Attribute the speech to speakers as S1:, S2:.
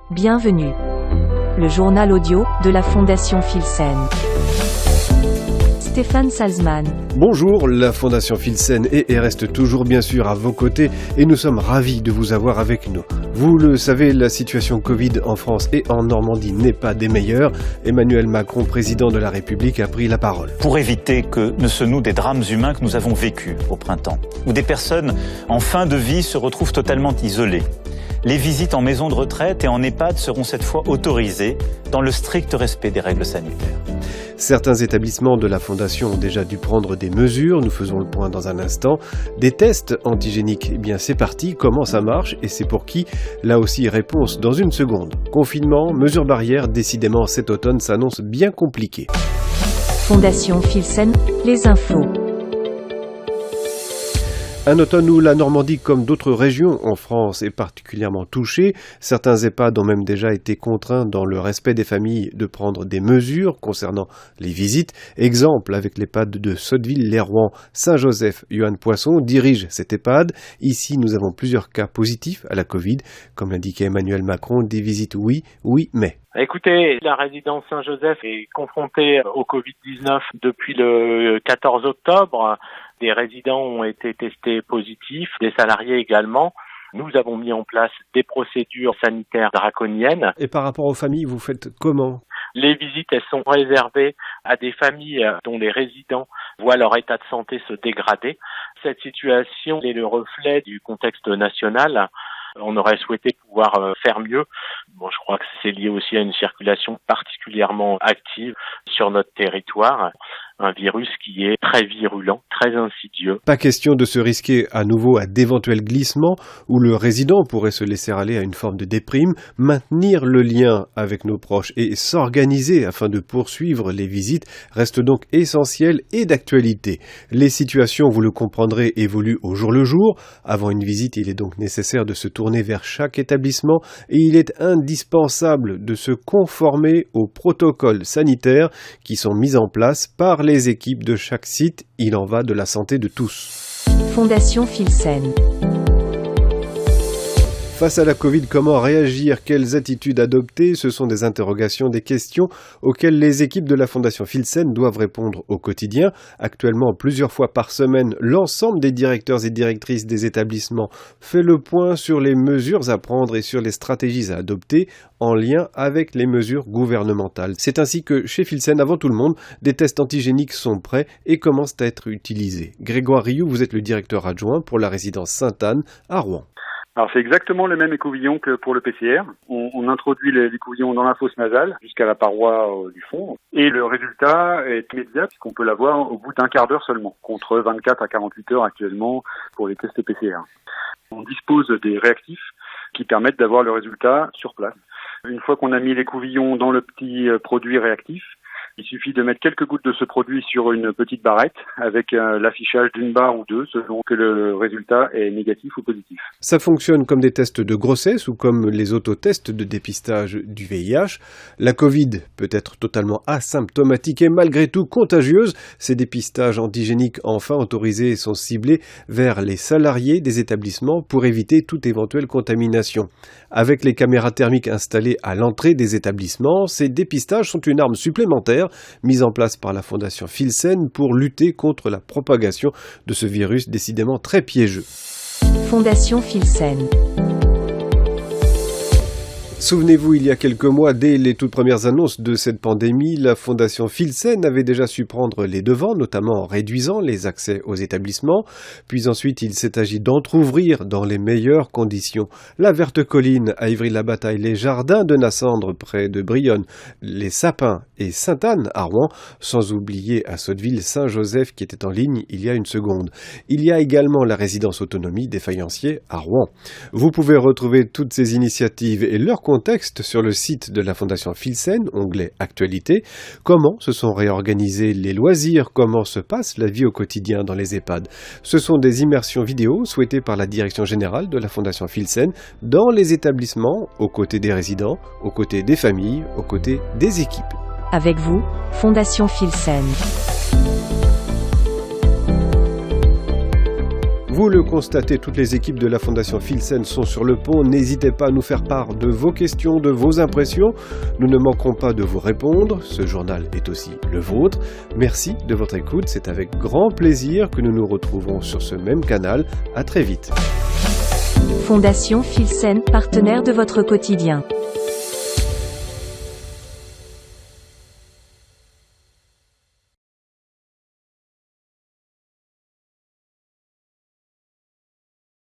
S1: Bienvenue. Le journal audio de la Fondation Filsen. Stéphane Salzman.
S2: Bonjour, la Fondation Filsen est et reste toujours bien sûr à vos côtés et nous sommes ravis de vous avoir avec nous. Vous le savez, la situation Covid en France et en Normandie n'est pas des meilleures. Emmanuel Macron, président de la République, a pris la parole.
S3: Pour éviter que ne se nouent des drames humains que nous avons vécus au printemps, où des personnes en fin de vie se retrouvent totalement isolées, les visites en maison de retraite et en EHPAD seront cette fois autorisées dans le strict respect des règles sanitaires.
S2: Certains établissements de la Fondation ont déjà dû prendre des mesures, nous faisons le point dans un instant. Des tests antigéniques, eh bien c'est parti, comment ça marche et c'est pour qui? Là aussi, réponse dans une seconde. Confinement, mesures barrières, décidément cet automne s'annonce bien compliqué.
S1: Fondation Filsen, les infos.
S2: Un automne où la Normandie, comme d'autres régions en France, est particulièrement touchée. Certains EHPAD ont même déjà été contraints, dans le respect des familles, de prendre des mesures concernant les visites. Exemple avec l'EHPAD de Sotteville-lès-Rouen. Saint-Joseph, Johan Poisson dirige cet EHPAD. Ici, nous avons plusieurs cas positifs à la Covid. Comme l'indiquait Emmanuel Macron, des visites oui, mais.
S4: Écoutez, la résidence Saint-Joseph est confrontée au Covid-19 depuis le 14 octobre. Des résidents ont été testés positifs, des salariés également. Nous avons mis en place des procédures sanitaires draconiennes.
S2: Et par rapport aux familles, vous faites comment ?
S4: Les visites, elles sont réservées à des familles dont les résidents voient leur état de santé se dégrader. Cette situation est le reflet du contexte national. On aurait souhaité pouvoir faire mieux. Bon, je crois que c'est lié aussi à une circulation particulièrement active sur notre territoire. Un virus qui est très virulent, très insidieux.
S2: Pas question de se risquer à nouveau à d'éventuels glissements où le résident pourrait se laisser aller à une forme de déprime, maintenir le lien avec nos proches et s'organiser afin de poursuivre les visites reste donc essentiel et d'actualité. Les situations, vous le comprendrez, évoluent au jour le jour. Avant une visite, il est donc nécessaire de se tourner vers chaque établissement et il est indispensable de se conformer aux protocoles sanitaires qui sont mis en place par les équipes de chaque site. Il en va de la santé de tous.
S1: Fondation Filsen.
S2: Face à la Covid, comment réagir? Quelles attitudes adopter? Ce sont des interrogations, des questions auxquelles les équipes de la Fondation Filsen doivent répondre au quotidien. Actuellement, plusieurs fois par semaine, l'ensemble des directeurs et directrices des établissements fait le point sur les mesures à prendre et sur les stratégies à adopter en lien avec les mesures gouvernementales. C'est ainsi que chez Filsen, avant tout le monde, des tests antigéniques sont prêts et commencent à être utilisés. Grégoire Rioux, vous êtes le directeur adjoint pour la résidence Sainte-Anne à Rouen.
S5: Alors c'est exactement le même écouvillon que pour le PCR. On introduit l'écouvillon dans la fosse nasale jusqu'à la paroi du fond et le résultat est immédiat puisqu'on peut l'avoir au bout d'un quart d'heure seulement, contre 24 à 48 heures actuellement pour les tests PCR. On dispose des réactifs qui permettent d'avoir le résultat sur place. Une fois qu'on a mis l'écouvillon dans le petit produit réactif, il suffit de mettre quelques gouttes de ce produit sur une petite barrette avec l'affichage d'une barre ou deux selon que le résultat est négatif ou positif.
S2: Ça fonctionne comme des tests de grossesse ou comme les autotests de dépistage du VIH. La Covid peut être totalement asymptomatique et malgré tout contagieuse. Ces dépistages antigéniques enfin autorisés sont ciblés vers les salariés des établissements pour éviter toute éventuelle contamination. Avec les caméras thermiques installées à l'entrée des établissements, ces dépistages sont une arme supplémentaire mise en place par la Fondation Filsen pour lutter contre la propagation de ce virus décidément très piégeux.
S1: Fondation Filsen.
S2: Souvenez-vous, il y a quelques mois, dès les toutes premières annonces de cette pandémie, la Fondation Filsen avait déjà su prendre les devants, notamment en réduisant les accès aux établissements. Puis ensuite, il s'est agi d'entrouvrir dans les meilleures conditions la Verte Colline à Ivry-la-Bataille, les jardins de Nassandre près de Brionne, les Sapins et Sainte-Anne à Rouen, sans oublier à Sotteville Saint-Joseph qui était en ligne il y a une seconde. Il y a également la résidence autonomie des faïenciers à Rouen. Vous pouvez retrouver toutes ces initiatives et leurs contexte sur le site de la Fondation Filsen, onglet Actualité. Comment se sont réorganisés les loisirs? Comment se passe la vie au quotidien dans les EHPAD? Ce sont des immersions vidéo souhaitées par la direction générale de la Fondation Filsen dans les établissements, aux côtés des résidents, aux côtés des familles, aux côtés des équipes.
S1: Avec vous, Fondation Filsen.
S2: Vous le constatez, toutes les équipes de la Fondation Filsen sont sur le pont. N'hésitez pas à nous faire part de vos questions, de vos impressions. Nous ne manquerons pas de vous répondre. Ce journal est aussi le vôtre. Merci de votre écoute. C'est avec grand plaisir que nous nous retrouvons sur ce même canal. À très vite.
S1: Fondation Filsen, partenaire de votre quotidien.